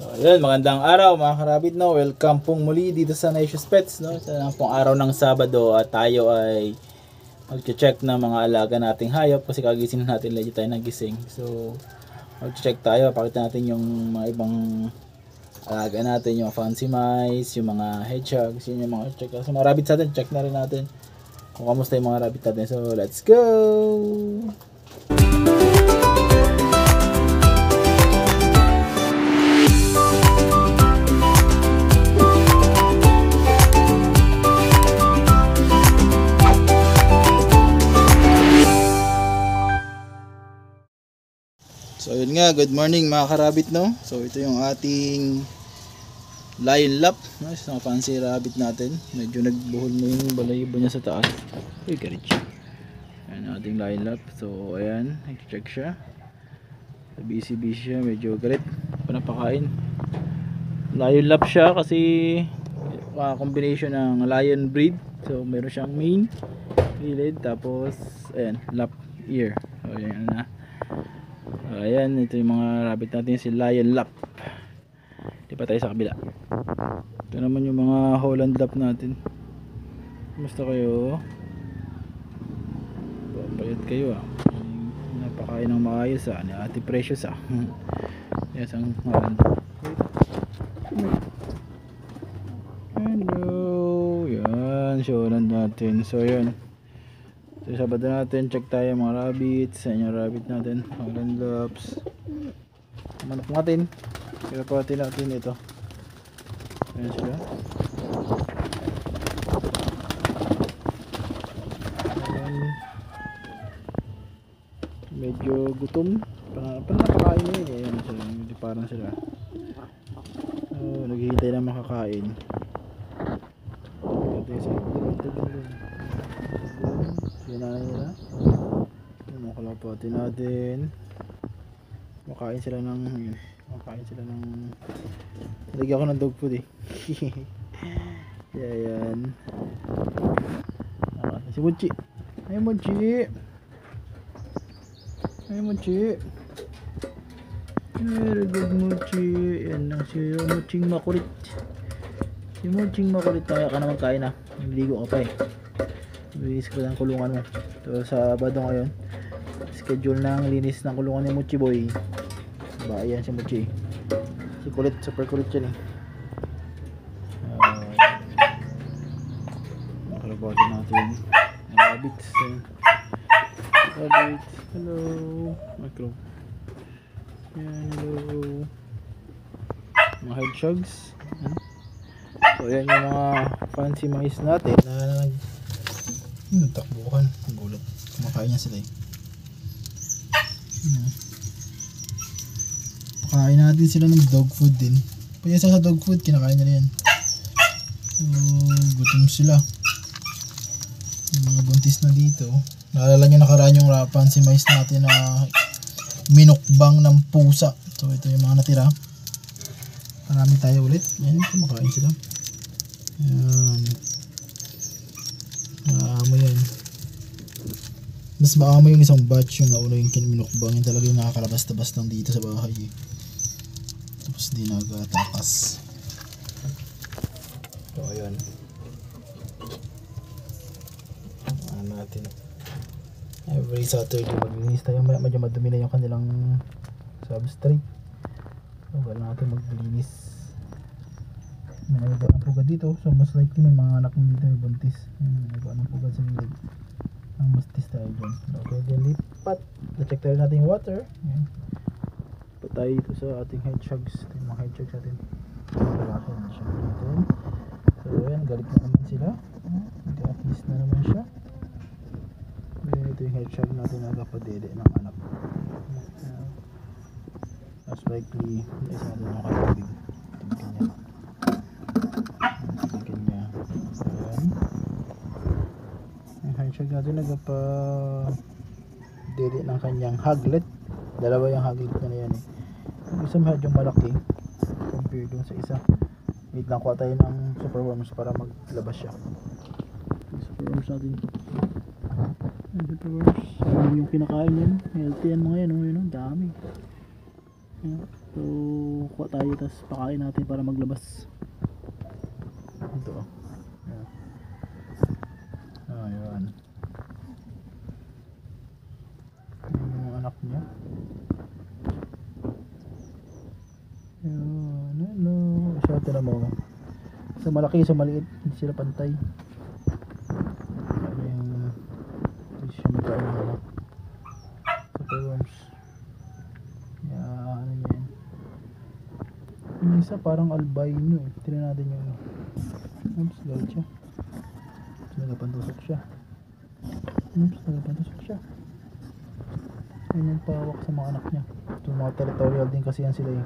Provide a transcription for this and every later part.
So, yun, magandang araw mga karabit, no? Welcome pong muli dito sa Nacious Pets, no? Sa pong araw ng Sabado at tayo ay mag-check na mga alaga nating hayop kasi kagising natin, legit tayo nagising. So, mag-check tayo, pakita natin yung mga ibang alaga natin, yung fancy mice, yung mga hedgehogs, yun yung mga check. So, mga rabbits natin, check na rin natin kung kamusta yung mga rabbit natin. So, let's go! So yun nga, good morning mga karabit, no? So ito yung ating lion lap, no? Isang fancy rabbit natin. Medyo nagbuhol na yung balayibo niya sa taas. Uy, karich. Ayan ating lion lap. So ayan, nag-check siya. So, busy siya, medyo galit. Panapakain. Lion lap siya kasi combination ng lion breed. So meron siyang mane, gilid, tapos ayan, lap ear. So ayan na. Ayan, ito yung mga rabbit natin, si lion lap. Di pa tayo sa kabila. Ito naman yung mga Holland lap natin. Kumusta kayo? Papayat kayo ah. Napakain ng maayos ah, ni Ate Precious ah. Yes, ang Holland. Hello. Yan, si Holland natin. So yan, so Sabado natin, check tayo mga rabbits. Sa inyong rabbit natin, Holland Laps. Manok natin, pinapatin natin ito. Ayan sila. Ayan. Medyo gutom. Napakain na yun. Ayan sila, hindi parang sila. So, naghihintay na makakain. Sinanay nila. Yung kalapati natin. Makain sila ng lagyan ko ng dog food eh. Yan. Si Munchi. Ay Munchi. Very good Munchi. Yan ang si Munching makulit. Si Munching makulit. Kaya ka naman kain na. Niligo ka pa eh. Linis ko ng kulungan mo. So Sabado ngayon, schedule ng linis ng kulungan ni Muchi Boy. Ba, ayan si Muchi. Si kulit, super kulit yan eh. Nakalabati natin rabbits. Rabbits, hello. Micro. Yan, hello. Mga hedgehogs. So ayan yung mga fancy mice natin na takbuhan. Ang gulat. Kumakain niya sila eh. Pakain natin sila ng dog food din. Pag sa dog food, kinakain nila yan. So, gutom sila. Yung mga buntis na dito. Naalala nyo nakaraan yung fancy mice natin na minukbang ng pusa. So ito yung mga natira. Marami tayo ulit. Yan, kumakain sila. Yan. Maamo yan. Mas maamo yung isang batch, yung nauna yung kinminukbang. Yung talaga yung nakakalabas-tabas lang dito sa bahay eh. Tapos di nagatakas. So ayun, natin every Saturday maglinis tayo. Medyo madumi na yung kanilang substrate. So wala natin maglinis. May iba ng pugad dito. So most likely may mga anak dito may buntis. May iba ng pugad sa gilid. Ang mastis tayo dyan. Okay, then lipat. Na-check tayo natin yung water. Ayan. Lipat tayo dito sa ating hedgehogs. Ito yung mga hedgehogs natin. Hedgehog natin. So ayan, galit na naman sila. Nag-a-kiss na naman siya. Then ito yung hedgehog natin na kapadede ng anak. Most likely, isa natin yung katubig. Tingin niya. Hedgehog natin nagpa-dede ng kanyang haglet. Dalawa yung haglet na yan eh. Yung isa medyo malaki compared dun sa isa. Wait lang, kuha tayo ng superworms para maglabas siya. Superworms natin. Superworms yung kinakain yan. Healthy yan mga yan, oh, yun, dami. Ayan. So kuha tayo tapos pakain natin para maglabas. Ito. Ayan. Ayan. Ayan yung anak niya. Ayan. Hello. Siya ito na mo. Sa malaki, sa maliit. Hindi sila pantay. Ayan. Hindi siya magkain ng anak. Sa worms. Ayan. Ano yan. Yung isa parang albino eh. Tignan natin yung oops, galit siya. Nagapantusok siya. Oops, nagapantusok siya. Yan yung pawak sa mga anak niya. So mga territorial din kasi yan sila eh.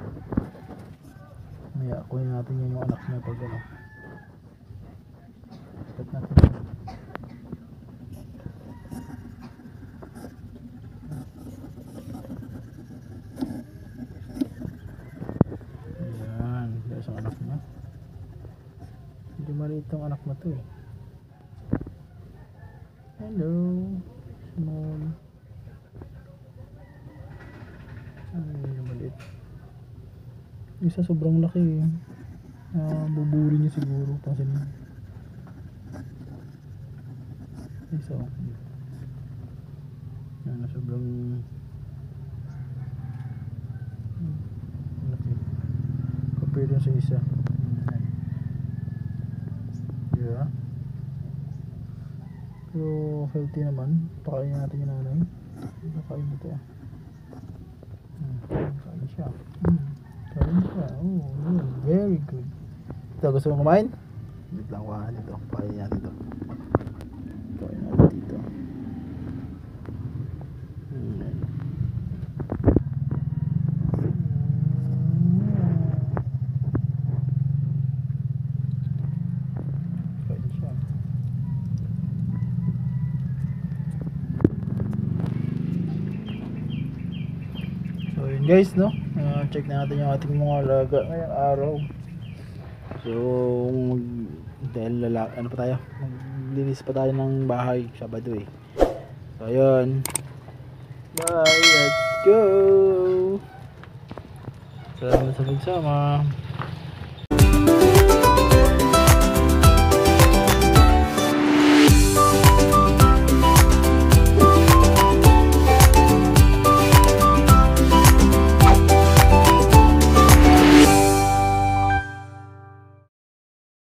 Maya, kunin natin yan yung anak niya pag ano. Start natin. Ayan, dahil sa anak niya. Hindi maliit ang anak na to eh. Hello. Small. Ay, maliit. Isa sobrang laki eh. Buburi niya siguro. Pansin niya. Isa oh. Yan, sobrang laki. Compare dun sa isa. Yeah. Pero healthy naman. Pakain natin yung nanay. Pakain mo ito ah. Kain siya. Kain siya. Oh, yun. Very good. Ito, gusto mo kumain? Wait lang, kuhaan ito. Pakain natin ito. Pakain natin dito. Kain siya. So yun guys, no? Check natin yung ating mga alaga ngayong araw. So dahil ano pa tayo, maglinis pa tayo ng bahay Sabado eh. So ayun, bye, let's go. Salamat sa pagsama.